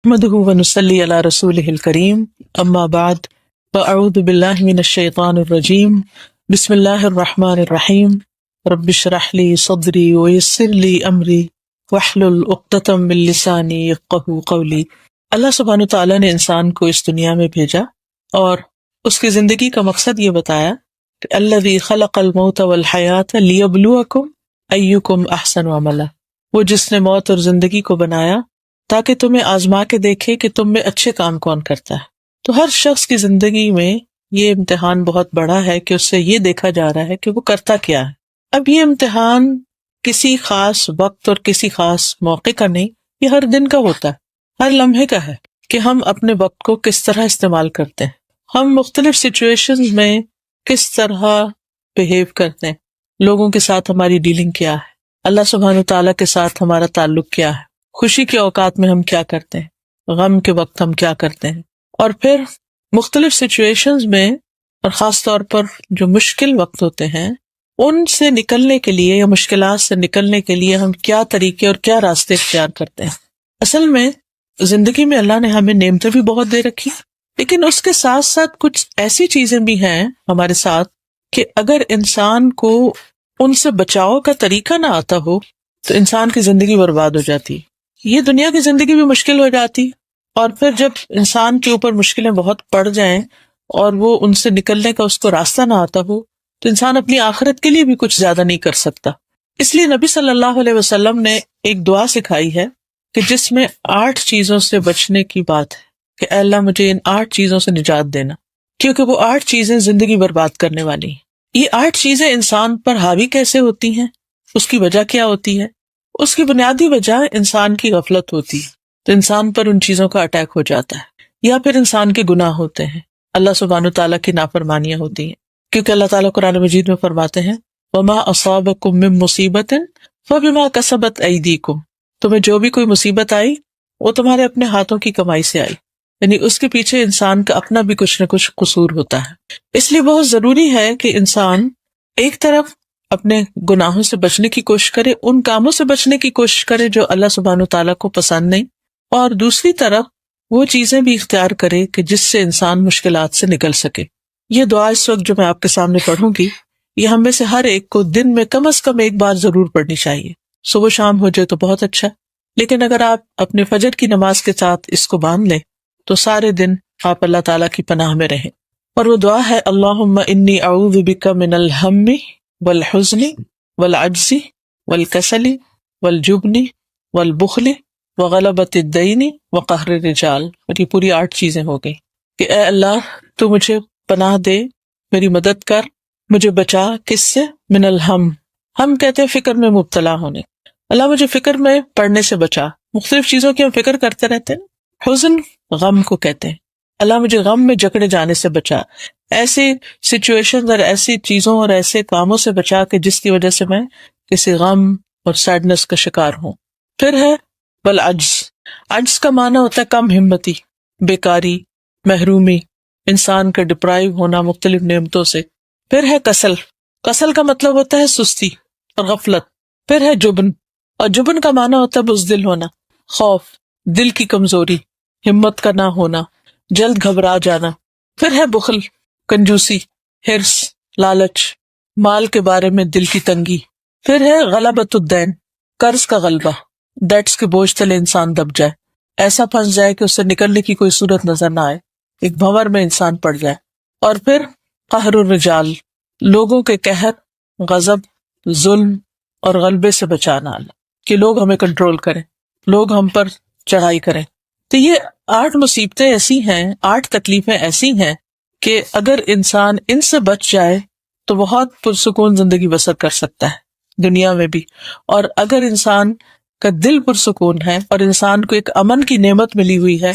نحمده ونصلي على رسوله الكريم اما بعد فاعوذ بالله من الشيطان الرجيم بسم الله الرحمن الرحيم رب اشرح لي صدري ويسر لي امري واحلل عقدة من لساني يفقهوا قولي۔ اللہ سبحانہ تعالیٰ نے انسان کو اس دنیا میں بھیجا اور اس کی زندگی کا مقصد یہ بتایا کہ الذی خلق الموت والحیاة لیبلوکم ایکم احسن عملا، وہ جس نے موت اور زندگی کو بنایا تاکہ تمہیں آزما کے دیکھے کہ تم میں اچھے کام کون کرتا ہے۔ تو ہر شخص کی زندگی میں یہ امتحان بہت بڑا ہے کہ اس سے یہ دیکھا جا رہا ہے کہ وہ کرتا کیا ہے۔ اب یہ امتحان کسی خاص وقت اور کسی خاص موقع کا نہیں، یہ ہر دن کا ہوتا ہے، ہر لمحے کا ہے کہ ہم اپنے وقت کو کس طرح استعمال کرتے ہیں، ہم مختلف سچویشنز میں کس طرح بہیو کرتے ہیں، لوگوں کے ساتھ ہماری ڈیلنگ کیا ہے، اللہ سبحانہ تعالیٰ کے ساتھ ہمارا تعلق کیا ہے، خوشی کے اوقات میں ہم کیا کرتے ہیں، غم کے وقت ہم کیا کرتے ہیں، اور پھر مختلف سچویشنز میں اور خاص طور پر جو مشکل وقت ہوتے ہیں ان سے نکلنے کے لیے یا مشکلات سے نکلنے کے لیے ہم کیا طریقے اور کیا راستے اختیار کرتے ہیں۔ اصل میں زندگی میں اللہ نے ہمیں نعمتیں بھی بہت دے رکھی، لیکن اس کے ساتھ ساتھ کچھ ایسی چیزیں بھی ہیں ہمارے ساتھ کہ اگر انسان کو ان سے بچاؤ کا طریقہ نہ آتا ہو تو انسان کی زندگی برباد ہو جاتی، یہ دنیا کی زندگی بھی مشکل ہو جاتی، اور پھر جب انسان کے اوپر مشکلیں بہت پڑ جائیں اور وہ ان سے نکلنے کا اس کو راستہ نہ آتا ہو تو انسان اپنی آخرت کے لیے بھی کچھ زیادہ نہیں کر سکتا۔ اس لیے نبی صلی اللہ علیہ وسلم نے ایک دعا سکھائی ہے کہ جس میں 8 چیزوں سے بچنے کی بات ہے کہ اے اللہ مجھے ان 8 چیزوں سے نجات دینا، کیونکہ وہ 8 چیزیں زندگی برباد کرنے والی ہیں۔ یہ 8 چیزیں انسان پر حاوی کیسے ہوتی ہیں، اس کی وجہ کیا ہوتی ہے؟ اس کی بنیادی وجہ انسان کی غفلت ہوتی ہے، تو انسان پر ان چیزوں کا اٹیک ہو جاتا ہے، یا پھر انسان کے گناہ ہوتے ہیں، اللہ سبحانہ تعالیٰ کی نافرمانیاں ہوتی ہیں، کیونکہ اللہ تعالیٰ قرآن مجید میں فرماتے ہیں وَمَا أَصَابَكُم مِّن مُّصِيبَةٍ فَبِمَا كَسَبَتْ أَيْدِيكُم، تمہیں جو بھی کوئی مصیبت آئی وہ تمہارے اپنے ہاتھوں کی کمائی سے آئی، یعنی اس کے پیچھے انسان کا اپنا بھی کچھ نہ کچھ قصور ہوتا ہے۔ اس لیے بہت ضروری ہے کہ انسان ایک طرف اپنے گناہوں سے بچنے کی کوشش کرے، ان کاموں سے بچنے کی کوشش کرے جو اللہ سبحانہ تعالیٰ کو پسند نہیں، اور دوسری طرف وہ چیزیں بھی اختیار کرے کہ جس سے انسان مشکلات سے نکل سکے۔ یہ دعا اس وقت جو میں آپ کے سامنے پڑھوں گی یہ ہم میں سے ہر ایک کو دن میں کم از کم ایک بار ضرور پڑھنی چاہیے، صبح شام ہو جائے تو بہت اچھا، لیکن اگر آپ اپنے فجر کی نماز کے ساتھ اس کو باندھ لیں تو سارے دن آپ اللہ تعالیٰ کی پناہ میں رہیں۔ اور وہ دعا ہے اللہم انی اعوذ بک من الہم والحزن والعجز والکسل والجبن والبخل وغلبۃ الدین وقہر الرجال، اور یہ پوری 8 چیزیں ہو گئی کہ اے اللہ تو مجھے پناہ دے، میری مدد کر، مجھے بچا کس سے؟ من الہم، ہم کہتے ہیں فکر میں مبتلا ہونے، اللہ مجھے فکر میں پڑنے سے بچا، مختلف چیزوں کی ہم فکر کرتے رہتے ہیں۔ حزن غم کو کہتے ہیں، اللہ مجھے غم میں جکڑے جانے سے بچا، ایسی سچویشن اور ایسی چیزوں اور ایسے کاموں سے بچا کہ جس کی وجہ سے میں کسی غم اور سیڈنس کا شکار ہوں۔ پھر ہے والعجز، عجز کا معنی ہوتا ہے کم ہمتی، بیکاری، محرومی، انسان کا ڈپرائیو ہونا مختلف نعمتوں سے۔ پھر ہے کسل، کسل کا مطلب ہوتا ہے سستی اور غفلت۔ پھر ہے جبن، اور جبن کا معنی ہوتا ہے بزدل ہونا، خوف، دل کی کمزوری، ہمت کا نہ ہونا، جلد گھبرا جانا۔ پھر ہے بخل، کنجوسی، حرص، لالچ، مال کے بارے میں دل کی تنگی۔ پھر ہے غلبۃ الدین، قرض کا غلبہ، ڈیٹس کے بوجھ تلے انسان دب جائے، ایسا پھنس جائے کہ اس سے نکلنے کی کوئی صورت نظر نہ آئے، ایک بھنور میں انسان پڑ جائے۔ اور پھر قہر الرجال، لوگوں کے قہر، غضب، ظلم اور غلبے سے بچانا، کہ لوگ ہمیں کنٹرول کریں، لوگ ہم پر چڑھائی کریں۔ تو یہ 8 مصیبتیں ایسی ہیں، 8 تکلیفیں ایسی ہیں کہ اگر انسان ان سے بچ جائے تو بہت پرسکون زندگی بسر کر سکتا ہے دنیا میں بھی، اور اگر انسان کا دل پرسکون ہے اور انسان کو ایک امن کی نعمت ملی ہوئی ہے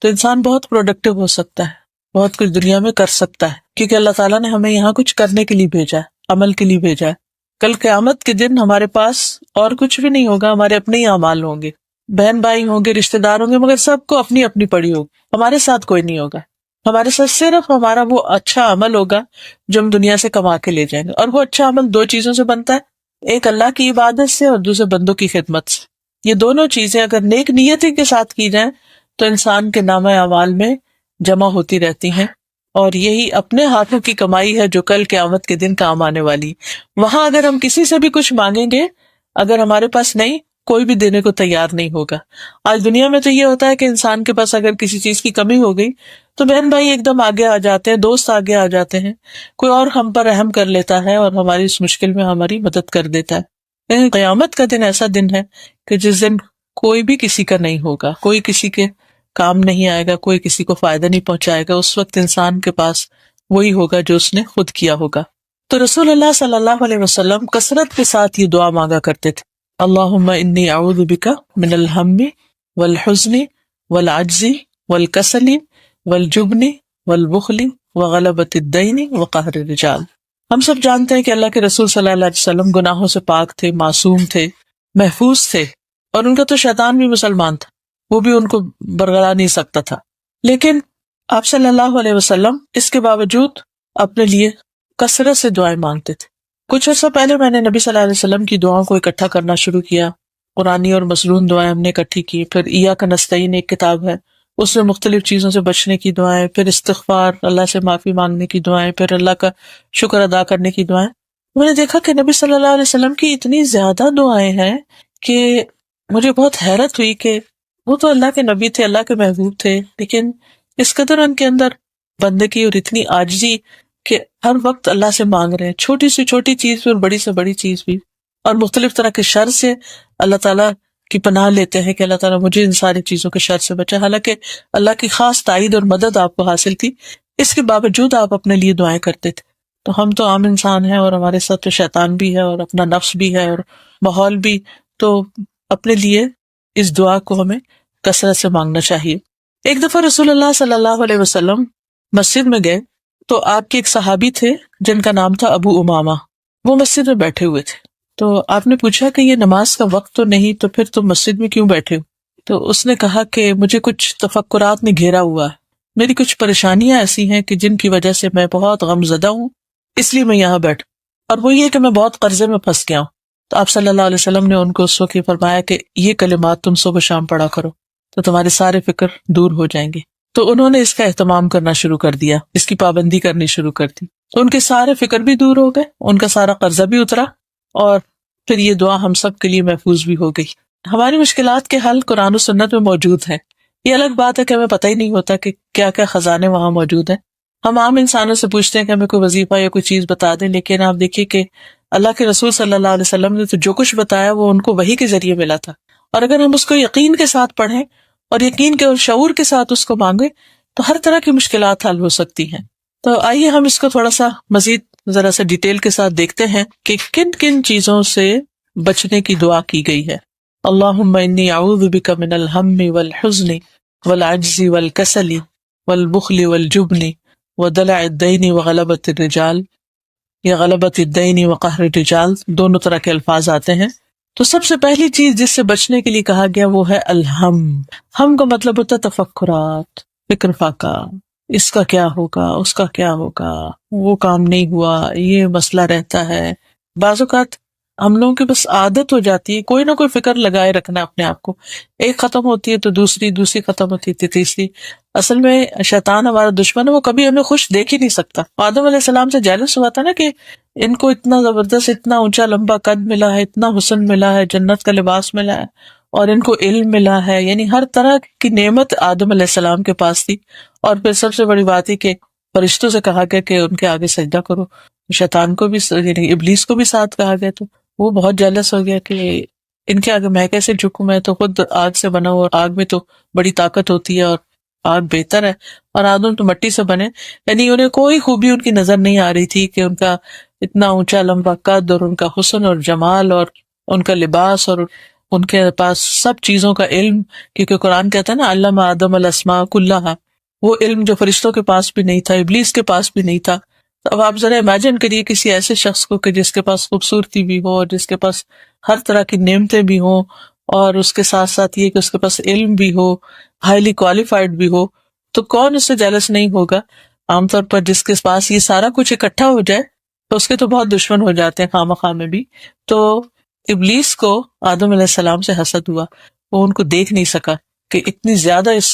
تو انسان بہت پروڈکٹیو ہو سکتا ہے، بہت کچھ دنیا میں کر سکتا ہے، کیونکہ اللہ تعالیٰ نے ہمیں یہاں کچھ کرنے کے لیے بھیجا ہے، عمل کے لیے بھیجا ہے۔ کل قیامت کے دن ہمارے پاس اور کچھ بھی نہیں ہوگا، ہمارے اپنے ہی اعمال ہوں گے، بہن بھائی ہوں گے، رشتہ دار ہوں گے، مگر سب کو اپنی اپنی پڑی ہوگی، ہمارے ساتھ کوئی نہیں ہوگا، ہمارے ساتھ صرف ہمارا وہ اچھا عمل ہوگا جو ہم دنیا سے کما کے لے جائیں گے، اور وہ اچھا عمل 2 چیزوں سے بنتا ہے، ایک اللہ کی عبادت سے اور دوسرے بندوں کی خدمت سے۔ یہ دونوں چیزیں اگر نیک نیتی کے ساتھ کی جائیں تو انسان کے نامہ اعمال میں جمع ہوتی رہتی ہیں، اور یہی اپنے ہاتھوں کی کمائی ہے جو کل قیامت کے دن کام آنے والی۔ وہاں اگر ہم کسی سے بھی کچھ مانگیں گے، اگر ہمارے پاس نہیں، کوئی بھی دینے کو تیار نہیں ہوگا۔ آج دنیا میں تو یہ ہوتا ہے کہ انسان کے پاس اگر کسی چیز کی کمی ہو گئی تو بہن بھائی ایک دم آگے آ جاتے ہیں، دوست آگے آ جاتے ہیں، کوئی اور ہم پر رحم کر لیتا ہے اور ہماری اس مشکل میں ہماری مدد کر دیتا ہے۔ لیکن قیامت کا دن ایسا دن ہے کہ جس دن کوئی بھی کسی کا نہیں ہوگا، کوئی کسی کے کام نہیں آئے گا، کوئی کسی کو فائدہ نہیں پہنچائے گا۔ اس وقت انسان کے پاس وہی ہوگا جو اس نے خود کیا ہوگا۔ تو رسول اللہ صلی اللہ علیہ وسلم کثرت کے ساتھ یہ دعا مانگا کرتے تھے، اللہم انی اعوذ بک من الہم والحزن والعجز والکسل والجبن والبخل وغلبۃ الدین وقہر الرجال۔ ہم سب جانتے ہیں کہ اللہ کے رسول صلی اللہ علیہ وسلم گناہوں سے پاک تھے، معصوم تھے، محفوظ تھے، اور ان کا تو شیطان بھی مسلمان تھا، وہ بھی ان کو برگلا نہیں سکتا تھا۔ لیکن آپ صلی اللہ علیہ وسلم اس کے باوجود اپنے لیے کثرت سے دعائیں مانگتے تھے۔ کچھ عرصہ پہلے میں نے نبی صلی اللہ علیہ وسلم کی دعاؤں کو اکٹھا کرنا شروع کیا، قرآنی اور مصنون دعائیں ہم نے اکٹھی کی۔ پھر ایاک نستعین ایک کتاب ہے، اس میں مختلف چیزوں سے بچنے کی دعائیں، پھر استغفار، اللہ سے معافی مانگنے کی دعائیں، پھر اللہ کا شکر ادا کرنے کی دعائیں۔ میں نے دیکھا کہ نبی صلی اللہ علیہ وسلم کی اتنی زیادہ دعائیں ہیں کہ مجھے بہت حیرت ہوئی کہ وہ تو اللہ کے نبی تھے، اللہ کے محبوب تھے، لیکن اس قدر ان کے اندر بندگی اور اتنی عاجزی کہ ہر وقت اللہ سے مانگ رہے ہیں، چھوٹی سے چھوٹی چیز بھی اور بڑی سے بڑی چیز بھی، اور مختلف طرح کے شر سے اللہ تعالیٰ کی پناہ لیتے ہیں کہ اللہ تعالیٰ مجھے ان ساری چیزوں کے شر سے بچا۔ حالانکہ اللہ کی خاص تائید اور مدد آپ کو حاصل تھی، اس کے باوجود آپ اپنے لیے دعائیں کرتے تھے۔ تو ہم تو عام انسان ہیں اور ہمارے ساتھ تو شیطان بھی ہے اور اپنا نفس بھی ہے اور ماحول بھی، تو اپنے لیے اس دعا کو ہمیں کثرت سے مانگنا چاہیے۔ ایک دفعہ رسول اللہ صلی اللہ علیہ وسلم مسجد میں گئے تو آپ کے ایک صحابی تھے جن کا نام تھا ابو امامہ، وہ مسجد میں بیٹھے ہوئے تھے۔ تو آپ نے پوچھا کہ یہ نماز کا وقت تو نہیں، تو پھر تم مسجد میں کیوں بیٹھے ہو؟ تو اس نے کہا کہ مجھے کچھ تفکرات نے گھیرا ہوا ہے، میری کچھ پریشانیاں ایسی ہیں کہ جن کی وجہ سے میں بہت غم زدہ ہوں، اس لیے میں یہاں بیٹھا، اور وہ یہ کہ میں بہت قرضے میں پھنس گیا ہوں۔ تو آپ صلی اللہ علیہ وسلم نے ان کو اس وقت فرمایا کہ یہ کلمات تم صبح شام پڑھا کرو تو تمہارے سارے فکر دور ہو جائیں گے۔ تو انہوں نے اس کا اہتمام کرنا شروع کر دیا، اس کی پابندی کرنی شروع کر دی، تو ان کے سارے فکر بھی دور ہو گئے، ان کا سارا قرضہ بھی اترا، اور پھر یہ دعا ہم سب کے لیے محفوظ بھی ہو گئی۔ ہماری مشکلات کے حل قرآن و سنت میں موجود ہیں، یہ الگ بات ہے کہ ہمیں پتہ ہی نہیں ہوتا کہ کیا کیا خزانے وہاں موجود ہیں۔ ہم عام انسانوں سے پوچھتے ہیں کہ ہمیں کوئی وظیفہ یا کوئی چیز بتا دیں، لیکن آپ دیکھیے کہ اللہ کے رسول صلی اللہ علیہ وسلم نے تو جو کچھ بتایا وہ ان کو وحی کے ذریعے ملا تھا، اور اگر ہم اس کو یقین کے ساتھ پڑھیں اور یقین کے اور شعور کے ساتھ اس کو مانگیں تو ہر طرح کی مشکلات حل ہو سکتی ہیں۔ تو آئیے ہم اس کو تھوڑا سا مزید ذرا سا ڈیٹیل کے ساتھ دیکھتے ہیں کہ کن کن چیزوں سے بچنے کی دعا کی گئی ہے۔ اللہم انی اعوذ بک من الہم والحزن والعجز والکسل والبخل والجبن ودلع الدین وغلبۃ الرجال، یا غلبۃ الدین وقہر الرجال، دونوں طرح کے الفاظ آتے ہیں۔ تو سب سے پہلی چیز جس سے بچنے کے لیے کہا گیا وہ ہے الہم۔ ہم کا مطلب ہوتا ہے تفکرات، فکر فاقہ، اس کا کیا ہوگا، اس کا کیا ہوگا، وہ کام نہیں ہوا، یہ مسئلہ رہتا ہے۔ بعض اوقات ہم لوگوں کی بس عادت ہو جاتی ہے کوئی نہ کوئی فکر لگائے رکھنا اپنے آپ کو، ایک ختم ہوتی ہے تو دوسری ختم ہوتی ہے تیسری۔ اصل میں شیطان ہمارا دشمن ہے، وہ کبھی ہمیں خوش دیکھ ہی نہیں سکتا۔ آدم علیہ السلام سے جیلس ہوا تھا نا کہ ان کو اتنا زبردست، اتنا اونچا لمبا قد ملا ہے، اتنا حسن ملا ہے، جنت کا لباس ملا ہے، اور ان کو علم ملا ہے، یعنی ہر طرح کی نعمت آدم علیہ السلام کے پاس تھی۔ اور پھر سب سے بڑی بات ہے کہ فرشتوں سے کہا گیا کہ ان کے آگے سجدہ کرو، شیطان کو بھی، یعنی ابلیس کو بھی ساتھ کہا گیا، تو وہ بہت جیلس ہو گیا کہ ان کے آگے میں کیسے جھکوں، میں تو خود آگ سے بنا ہوں، اور آگ میں تو بڑی طاقت ہوتی ہے اور آگ بہتر ہے، اور آدم تو مٹی سے بنے۔ یعنی انہیں کوئی خوبی ان کی نظر نہیں آ رہی تھی کہ ان کا اتنا اونچا لمبا قد اور ان کا حسن اور جمال اور ان کا لباس اور ان کے پاس سب چیزوں کا علم، کیونکہ قرآن کہتا ہے نا علم آدم الاسماء کلھا، وہ علم جو فرشتوں کے پاس بھی نہیں تھا، ابلیس کے پاس بھی نہیں تھا۔ تو اب آپ ذرا امیجن کریے کسی ایسے شخص کو کہ جس کے پاس خوبصورتی بھی ہو اور جس کے پاس ہر طرح کی نعمتیں بھی ہوں، اور اس کے ساتھ ساتھ یہ کہ اس کے پاس علم بھی ہو، ہائیلی کوالیفائڈ بھی ہو، تو کون اس سے جیلس نہیں ہوگا؟ عام طور پر جس کے پاس یہ سارا کچھ اکٹھا ہو جائے تو اس کے تو بہت دشمن ہو جاتے ہیں خواہ مخواہ میں بھی۔ تو ابلیس کو آدم علیہ السلام سے حسد ہوا، وہ ان کو دیکھ نہیں سکا کہ اتنی زیادہ اس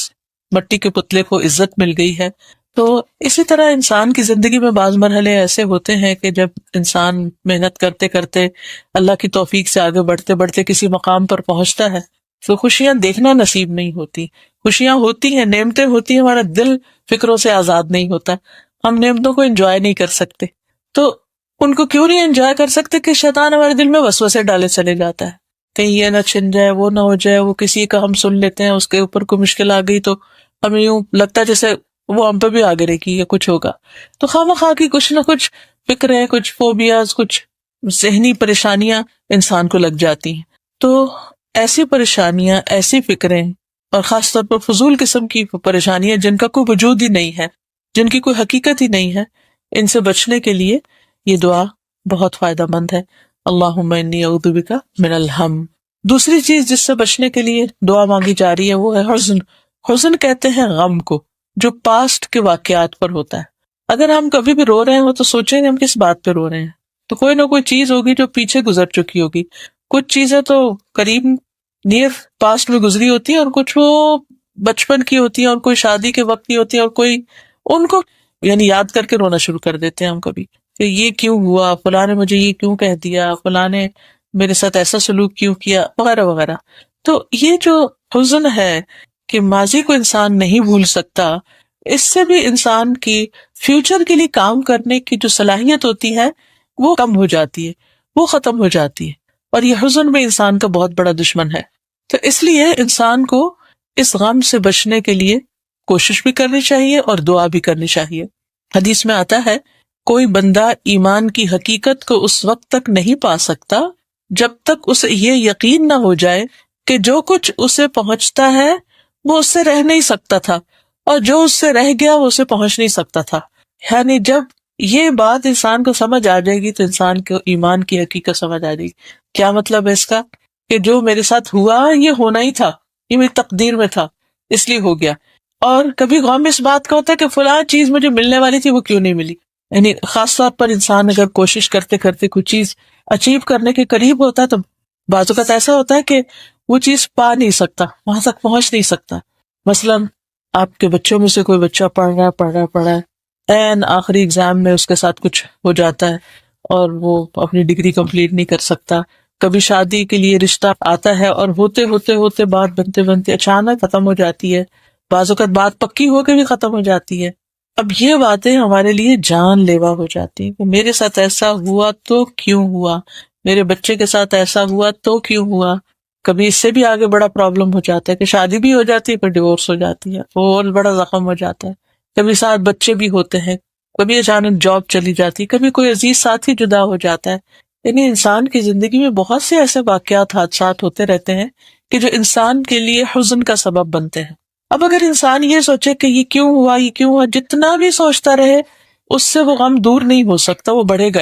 مٹی کے پتلے کو عزت مل گئی ہے. تو اسی طرح انسان کی زندگی میں بعض مرحلے ایسے ہوتے ہیں کہ جب انسان محنت کرتے کرتے اللہ کی توفیق سے آگے بڑھتے بڑھتے کسی مقام پر پہنچتا ہے تو خوشیاں دیکھنا نصیب نہیں ہوتی. خوشیاں ہوتی ہیں، نعمتیں ہوتی ہیں، ہمارا دل فکروں سے آزاد نہیں ہوتا، ہم نعمتوں کو انجوائے نہیں کر سکتے. تو ان کو کیوں نہیں انجوائے کر سکتے کہ شیطان ہمارے دل میں وسوسے ڈالے چلے جاتا ہے، کہیں یہ نہ چھن جائے، وہ نہ ہو جائے، وہ کسی کا ہم سن لیتے ہیں، اس کے اوپر کوئی مشکل آ گئی تو ہمیں یوں لگتا ہے جیسے وہ ہم پہ بھی آگے رہے گی یا کچھ ہوگا. تو خواہ کی کچھ نہ کچھ فکریں، کچھ فوبیاز، کچھ ذہنی پریشانیاں انسان کو لگ جاتی ہیں. تو ایسی پریشانیاں، ایسی فکریں، اور خاص طور پر فضول قسم کی پریشانیاں جن کا کوئی وجود ہی نہیں ہے، جن کی کوئی حقیقت ہی نہیں ہے، ان سے بچنے کے لیے یہ دعا بہت فائدہ مند ہے. اللہم انی اعوذ بک من الہم. دوسری چیز جس سے بچنے کے لیے دعا مانگی جا رہی ہے وہ ہے حزن. حزن کہتے ہیں غم کو، جو پاسٹ کے واقعات پر ہوتا ہے. اگر ہم کبھی بھی رو رہے ہوں تو سوچیں گے ہم کس بات پہ رو رہے ہیں، تو کوئی نہ کوئی چیز ہوگی جو پیچھے گزر چکی ہوگی. کچھ چیزیں تو قریب نیئر پاسٹ میں گزری ہوتی ہیں، اور کچھ وہ بچپن کی ہوتی ہیں، اور کوئی شادی کے وقت کی ہوتی ہے، اور کوئی ان کو یعنی یاد کر کے رونا شروع کر دیتے ہیں ہم کبھی کہ یہ کیوں ہوا، فلاں نے مجھے یہ کیوں کہہ دیا، فلاں نے میرے ساتھ ایسا سلوک کیوں کیا، وغیرہ وغیرہ. تو یہ جو حزن ہے کہ ماضی کو انسان نہیں بھول سکتا، اس سے بھی انسان کی فیوچر کے لیے کام کرنے کی جو صلاحیت ہوتی ہے وہ کم ہو جاتی ہے، وہ ختم ہو جاتی ہے. اور یہ حزن بھی انسان کا بہت بڑا دشمن ہے. تو اس لیے انسان کو اس غم سے بچنے کے لیے کوشش بھی کرنی چاہیے اور دعا بھی کرنی چاہیے. حدیث میں آتا ہے کوئی بندہ ایمان کی حقیقت کو اس وقت تک نہیں پا سکتا جب تک اسے یہ یقین نہ ہو جائے کہ جو کچھ اسے پہنچتا ہے وہ اس سے رہ نہیں سکتا تھا، اور جو اس سے رہ گیا وہ اسے پہنچ نہیں سکتا تھا. یعنی جب یہ بات انسان کو سمجھ آ جائے گی تو انسان کو ایمان کی حقیقت سمجھ آ جائے گی. کیا مطلب ہے اس کا؟ کہ جو میرے ساتھ ہوا یہ ہونا ہی تھا، یہ میری تقدیر میں تھا، اس لیے ہو گیا. اور کبھی غم اس بات کا ہوتا ہے کہ فلاں چیز مجھے ملنے والی تھی وہ کیوں نہیں ملی. یعنی خاص طور پر انسان اگر کوشش کرتے کرتے کوئی چیز اچیو کرنے کے قریب ہوتا ہے تو بعض اوقات ایسا ہوتا ہے کہ وہ چیز پا نہیں سکتا، وہاں تک پہنچ نہیں سکتا. مثلاً آپ کے بچوں میں سے کوئی بچہ پڑھ رہا ہے، این آخری ایگزام میں اس کے ساتھ کچھ ہو جاتا ہے اور وہ اپنی ڈگری کمپلیٹ نہیں کر سکتا. کبھی شادی کے لیے رشتہ آتا ہے اور ہوتے بات بنتے اچانک ختم ہو جاتی ہے. بعض اوقات بات پکی ہو کے بھی ختم ہو جاتی ہے. اب یہ باتیں ہمارے لیے جان لیوا ہو جاتی ہیں کہ میرے ساتھ ایسا ہوا تو کیوں ہوا، میرے بچے کے ساتھ ایسا ہوا تو کیوں ہوا. کبھی اس سے بھی آگے بڑا پرابلم ہو جاتا ہے کہ شادی بھی ہو جاتی ہے پھر ڈیورس ہو جاتی ہے، اور بڑا زخم ہو جاتا ہے. کبھی ساتھ بچے بھی ہوتے ہیں، کبھی اچانک جاب چلی جاتی، کبھی کوئی عزیز ساتھی جدا ہو جاتا ہے. یعنی انسان کی زندگی میں بہت سے ایسے واقعات، حادثات ہوتے رہتے ہیں کہ جو انسان کے لیے حزن کا سبب بنتے ہیں. اب اگر انسان یہ سوچے کہ یہ کیوں ہوا، جتنا بھی سوچتا رہے اس سے وہ غم دور نہیں ہو سکتا، وہ بڑھے گا.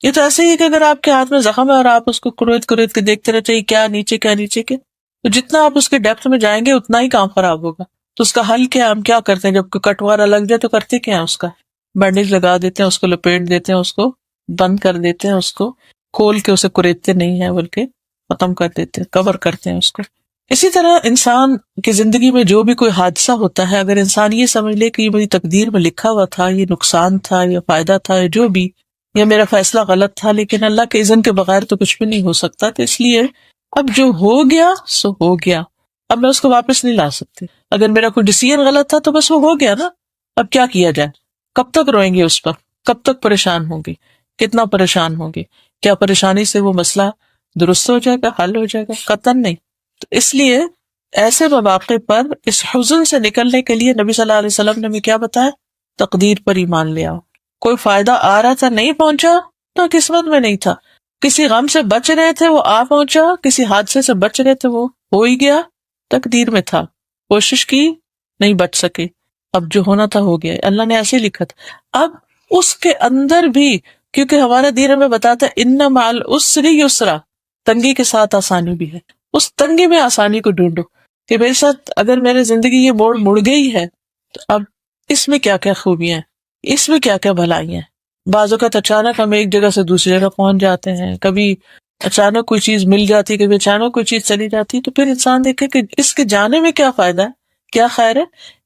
یہ تو ایسے ہی کہ اگر آپ کے ہاتھ میں زخم ہے اور آپ اس کو کریت کے دیکھتے رہتے ہیں کیا نیچے کے، تو جتنا آپ اس کے ڈیپتھ میں جائیں گے اتنا ہی کام خراب ہوگا. تو اس کا حل کیا؟ ہم کیا کرتے ہیں جب کوئی کٹ وغیرہ لگ جائے تو کرتے کیا ہیں؟ اس کا بینڈیج لگا دیتے ہیں، اس کو لپیٹ دیتے ہیں، اس کو بند کر دیتے ہیں، اس کو کھول کے اسے کریدتے نہیں ہیں بلکہ ختم کر دیتے ہیں، کور کرتے ہیں اس کو. اسی طرح انسان کی زندگی میں جو بھی کوئی حادثہ ہوتا ہے، اگر انسان یہ سمجھ لے کہ یہ میری تقدیر میں لکھا ہوا تھا، یہ نقصان تھا یا فائدہ تھا یا جو بھی، یا میرا فیصلہ غلط تھا، لیکن اللہ کے اذن کے بغیر تو کچھ بھی نہیں ہو سکتا، تو اس لیے اب جو ہو گیا سو ہو گیا، اب میں اس کو واپس نہیں لا سکتی. اگر میرا کوئی ڈیسیژن غلط تھا تو بس وہ ہو گیا نا، اب کیا کیا جائے؟ کب تک روئیں گے اس پر؟ کب تک پریشان ہوں گے؟ کتنا پریشان ہوں گے؟ کیا پریشانی سے وہ مسئلہ درست ہو جائے گا، حل ہو جائے گا؟ قطعاً نہیں. تو اس لیے ایسے مواقع پر اس حزن سے نکلنے کے لیے نبی صلی اللہ علیہ وسلم نے ہمیں کیا بتایا؟ تقدیر پر ایمان لے آؤ. کوئی فائدہ آ رہا تھا نہیں پہنچا تو قسمت میں نہیں تھا. کسی غم سے بچ رہے تھے وہ آ پہنچا، کسی حادثے سے بچ رہے تھے وہ ہو ہی گیا، تقدیر میں تھا. کوشش کی نہیں بچ سکے، اب جو ہونا تھا ہو گیا، اللہ نے ایسے لکھا تھا. اب اس کے اندر بھی کیونکہ ہمارا دین ہمیں بتاتا ہے ان مع العسر یسرا، تنگی کے ساتھ آسانی بھی ہے. اس تنگی میں آسانی کو ڈھونڈو کہ میرے ساتھ اگر میری زندگی یہ موڑ مڑ گئی ہے تو اب اس میں کیا کیا خوبیاں ہیں، اس میں کیا کیا بھلائی ہیں. بعض اوقات اچانک ہم ایک جگہ سے دوسری جگہ پہنچ جاتے ہیں، کبھی اچانک کوئی چیز مل جاتی، کبھی اچانک کوئی چیز چلی جاتی، تو پھر انسان دیکھے کہ اس کے جانے میں کیا فائدہ ہے، کیا خیر ہے.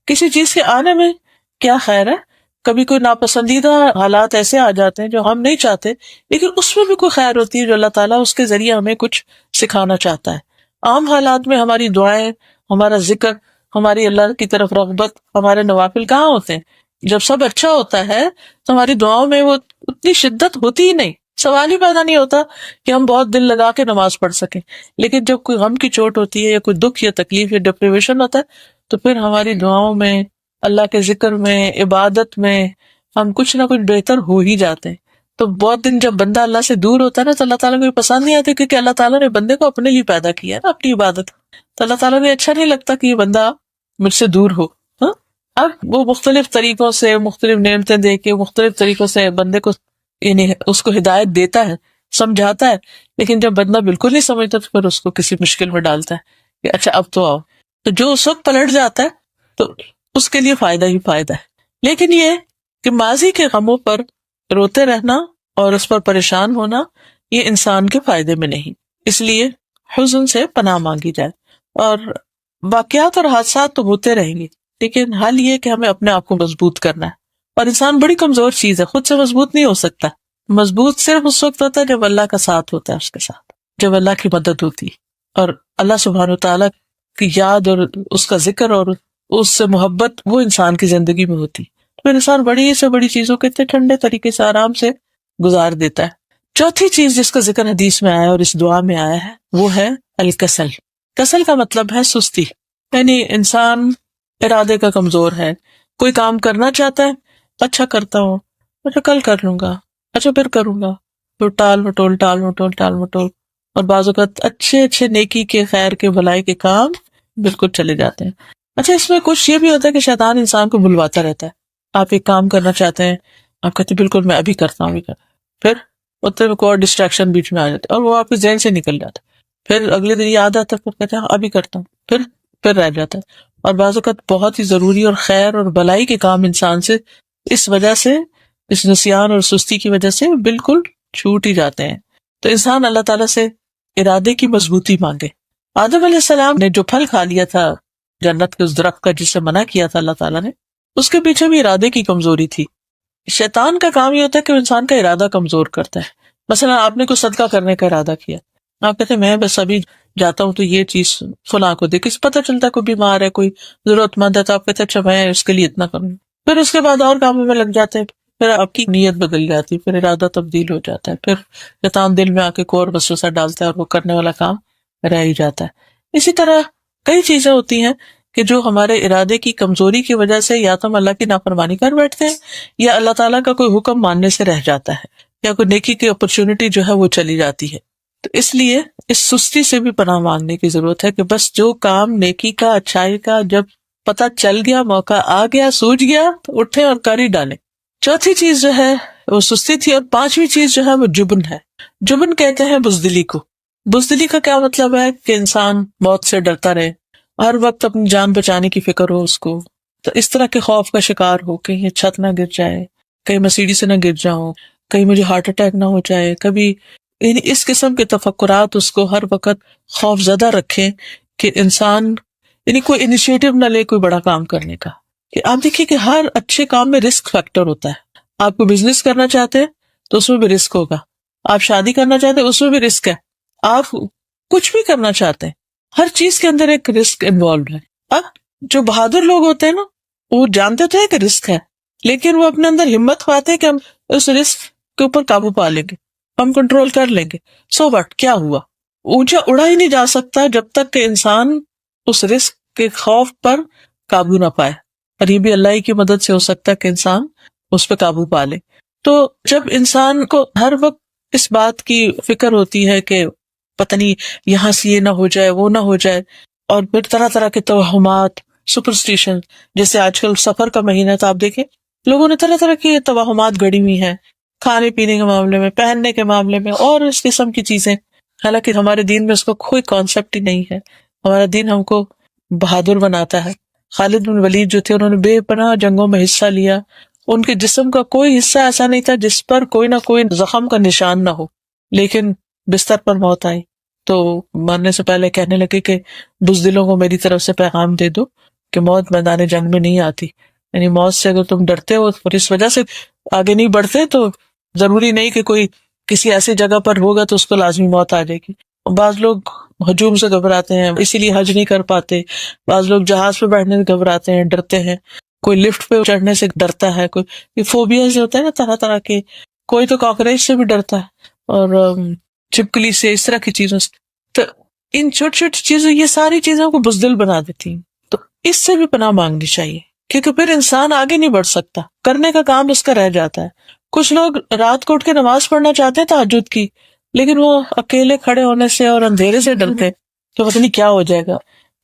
کسی چیز کے آنے میں کیا خیر ہے؟ کبھی کوئی ناپسندیدہ حالات ایسے آ جاتے ہیں جو ہم نہیں چاہتے، لیکن اس میں بھی کوئی خیر ہوتی ہے جو اللہ تعالیٰ اس کے ذریعے ہمیں کچھ سکھانا چاہتا ہے۔ عام حالات میں ہماری دعائیں، ہمارا ذکر، ہماری اللہ کی طرف رغبت، ہمارے نوافل کہاں ہوتے ہیں؟ جب سب اچھا ہوتا ہے تو ہماری دعاؤں میں وہ اتنی شدت ہوتی ہی نہیں، سوال ہی پیدا نہیں ہوتا کہ ہم بہت دل لگا کے نماز پڑھ سکیں۔ لیکن جب کوئی غم کی چوٹ ہوتی ہے یا کوئی دکھ یا تکلیف یا ڈپریویشن ہوتا ہے تو پھر ہماری دعاؤں میں، اللہ کے ذکر میں، عبادت میں ہم کچھ نہ کچھ بہتر ہو ہی جاتے ہیں۔ تو بہت دن جب بندہ اللہ سے دور ہوتا ہے نا تو اللہ تعالیٰ کو یہ پسند نہیں آتی، کیونکہ اللہ تعالیٰ نے بندے کو اپنے لیے پیدا کیا ہے نا، اپنی عبادت۔ تو اللہ تعالیٰ نے اچھا نہیں لگتا کہ یہ بندہ مجھ سے دور ہو۔ ہاں، اب وہ مختلف طریقوں سے، مختلف نعمتیں دے کے، مختلف طریقوں سے بندے کو، یعنی اس کو ہدایت دیتا ہے، سمجھاتا ہے، لیکن جب بندہ بالکل نہیں سمجھتا تو پھر اس کو کسی مشکل میں ڈالتا ہے کہ اچھا اب تو آؤ۔ تو جو اس وقت پلٹ جاتا ہے تو اس کے لیے فائدہ ہی فائدہ ہے۔ لیکن یہ کہ ماضی کے غموں پر روتے رہنا اور اس پر پریشان ہونا یہ انسان کے فائدے میں نہیں، اس لیے حزن سے پناہ مانگی جائے۔ اور واقعات اور حادثات تو ہوتے رہیں گے، لیکن حل یہ کہ ہمیں اپنے آپ کو مضبوط کرنا ہے۔ اور انسان بڑی کمزور چیز ہے، خود سے مضبوط نہیں ہو سکتا۔ مضبوط صرف اس وقت ہوتا ہے جب اللہ کا ساتھ ہوتا ہے، اس کے ساتھ جب اللہ کی مدد ہوتی ہے اور اللہ سبحانہ وتعالیٰ کی یاد اور اس کا ذکر اور اس سے محبت وہ انسان کی زندگی میں ہوتی، تو انسان بڑی سے بڑی چیزوں کے اتنے ٹھنڈے طریقے سے آرام سے گزار دیتا ہے۔ چوتھی چیز جس کا ذکر حدیث میں آیا اور اس دعا میں آیا ہے وہ ہے الکسل۔ کسل کا مطلب ہے سستی، یعنی انسان ارادے کا کمزور ہے، کوئی کام کرنا چاہتا ہے، اچھا کرتا ہوں، اچھا کل کر لوں گا، اچھا پھر کروں گا، تو ٹال مٹول ٹال مٹول ٹال مٹول، اور بعض اوقات اچھے اچھے نیکی کے، خیر کے، بھلائی کے کام بالکل چلے جاتے ہیں۔ اچھا اس میں کچھ یہ بھی ہوتا ہے کہ شیطان انسان کو بلواتا رہتا ہے۔ آپ ایک کام کرنا چاہتے ہیں، آپ کہتے ہیں بالکل میں ابھی کرتا ہوں، ابھی کرتا ہوں، پھر اتنے میں کوئی اور ڈسٹریکشن بیچ میں آ جاتا ہے اور وہ آپ کے ذہن سے نکل جاتا ہے، پھر اگلے دن یاد آتا ہے، پھر کہتے ہیں ابھی کرتا ہوں، پھر رہ جاتا ہے۔ اور بعض اوقات بہت ہی ضروری اور خیر اور بھلائی کے کام انسان سے اس وجہ سے، اس نسیان اور سستی کی وجہ سے بالکل چھوٹ ہی جاتے ہیں۔ تو انسان اللہ تعالیٰ سے ارادے کی مضبوطی مانگے۔ آدم علیہ السلام نے جو پھل کھا لیا تھا جنت کے اس درخت کا جس سے منع کیا تھا اللہ تعالیٰ نے، اس کے پیچھے بھی ارادے کی کمزوری تھی۔ شیطان کا کام یہ ہوتا ہے کہ انسان کا ارادہ کمزور کرتا ہے۔ مثلا آپ نے کوئی صدقہ کرنے کا ارادہ کیا، آپ کہتے ہیں میں بس ابھی جاتا ہوں تو یہ چیز فلاں کو دے، کسی پتہ چلتا ہے کوئی بیمار ہے، کوئی ضرورت مند ہے، تو آپ کہتے ہیں اچھا میں اس کے لیے اتنا کروں، پھر اس کے بعد اور کاموں میں لگ جاتے ہیں، پھر آپ کی نیت بدل جاتی، پھر ارادہ تبدیل ہو جاتا ہے، پھر شیطان دل میں آ کے کوئی اور وسوسہ ڈالتا ہے اور وہ کرنے والا کام رہ ہی جاتا ہے۔ اسی طرح کئی چیزیں ہوتی ہیں کہ جو ہمارے ارادے کی کمزوری کی وجہ سے یا تو ہم اللہ کی نافرمانی کر بیٹھتے ہیں یا اللہ تعالیٰ کا کوئی حکم ماننے سے رہ جاتا ہے، یا کوئی نیکی کی اپرچونٹی جو ہے وہ چلی جاتی ہے۔ تو اس لیے اس سستی سے بھی پناہ مانگنے کی ضرورت ہے کہ بس جو کام نیکی کا، اچھائی کا جب پتہ چل گیا، موقع آ گیا، سوج گیا تو اٹھیں اور کر ہی ڈالیں۔ چوتھی چیز جو ہے وہ سستی تھی، اور پانچویں چیز جو ہے وہ جبن ہے۔ جبن کہتے ہیں بزدلی کو۔ بزدلی کا کیا مطلب ہے کہ انسان موت سے ڈرتا رہے، ہر وقت اپنی جان بچانے کی فکر ہو اس کو، تو اس طرح کے خوف کا شکار ہو، کہیں یہ چھت نہ گر جائے، کہیں میں سیڑھی سے نہ گر جاؤں، کہیں مجھے ہارٹ اٹیک نہ ہو جائے، کبھی یعنی اس قسم کے تفکرات اس کو ہر وقت خوف زدہ رکھیں کہ انسان یعنی کوئی انیشیٹو نہ لے کوئی بڑا کام کرنے کا۔ کہ آپ دیکھیے کہ ہر اچھے کام میں رسک فیکٹر ہوتا ہے۔ آپ کو بزنس کرنا چاہتے ہیں تو اس میں بھی رسک ہوگا، آپ شادی کرنا چاہتے ہیں اس میں بھی رسک ہے، آپ کچھ بھی کرنا چاہتے ہیں، ہر چیز کے اندر ایک رسک انوالوڈ ہے۔ اب جو بہادر لوگ ہوتے ہیں نا وہ جانتے تو ہے کہ رسک ہے، لیکن وہ اپنے اندر ہمت پاتے ہیں کہ ہم اس رسک کے اوپر قابو پا لیں گے، ہم کنٹرول کر لیں گے، سو واٹ، کیا ہوا۔ اونچا اڑا ہی نہیں جا سکتا جب تک کہ انسان اس رسک کے خوف پر قابو نہ پائے، اور یہ بھی اللہ ہی کی مدد سے ہو سکتا ہے کہ انسان اس پہ قابو پا لے۔ تو جب انسان کو ہر وقت اس بات کی فکر ہوتی ہے کہ پتہ نہیں یہاں سے یہ نہ ہو جائے، وہ نہ ہو جائے، اور پھر طرح طرح کے توہمات، سپرسٹیشن، جیسے آج کل سفر کا مہینہ ہے تو آپ دیکھیں لوگوں نے طرح طرح کی توہمات گڑی ہوئی ہیں، کھانے پینے کے معاملے میں، پہننے کے معاملے میں، اور اس قسم کی چیزیں، حالانکہ ہمارے دین میں اس کو کوئی کانسیپٹ ہی نہیں ہے۔ ہمارا دین ہم کو بہادر بناتا ہے۔ خالد بن ولید جو تھے انہوں نے بے پناہ جنگوں میں حصہ لیا، ان کے جسم کا کوئی حصہ ایسا نہیں تھا جس پر کوئی نہ کوئی زخم کا نشان نہ ہو، لیکن بستر پر موت آئی تو مرنے سے پہلے کہنے لگے کہ بزدلوں کو میری طرف سے پیغام دے دو کہ موت میدان جنگ میں نہیں آتی، یعنی موت سے اگر تم ڈرتے ہو اور اس وجہ سے آگے نہیں بڑھتے تو ضروری نہیں کہ کوئی کسی ایسی جگہ پر ہوگا تو اس کو لازمی موت آ جائے گی۔ بعض لوگ ہجوم سے گھبراتے ہیں، اسی لیے حج نہیں کر پاتے، بعض لوگ جہاز پہ بیٹھنے سے گھبراتے ہیں، ڈرتے ہیں، کوئی لفٹ پہ چڑھنے سے ڈرتا ہے، کوئی یہ فوبیاز جو ہوتا ہے نا طرح طرح کے، کوئی تو کاکروچ سے بھی ڈرتا ہے اور چھپکلی سے، اس طرح کی چیزوں سے۔ تو ان چھوٹی چھوٹی چیزیں، یہ ساری چیزوں کو بزدل بنا دیتی ہیں، تو اس سے بھی پناہ مانگنی چاہیے، کیونکہ پھر انسان آگے نہیں بڑھ سکتا، کرنے کا کام اس کا رہ جاتا ہے۔ کچھ لوگ رات کو اٹھ کے نماز پڑھنا چاہتے ہیں تہجد کی، لیکن وہ اکیلے کھڑے ہونے سے اور اندھیرے سے ڈرتے ہیں کہ پتہ نہیں کیا ہو جائے گا،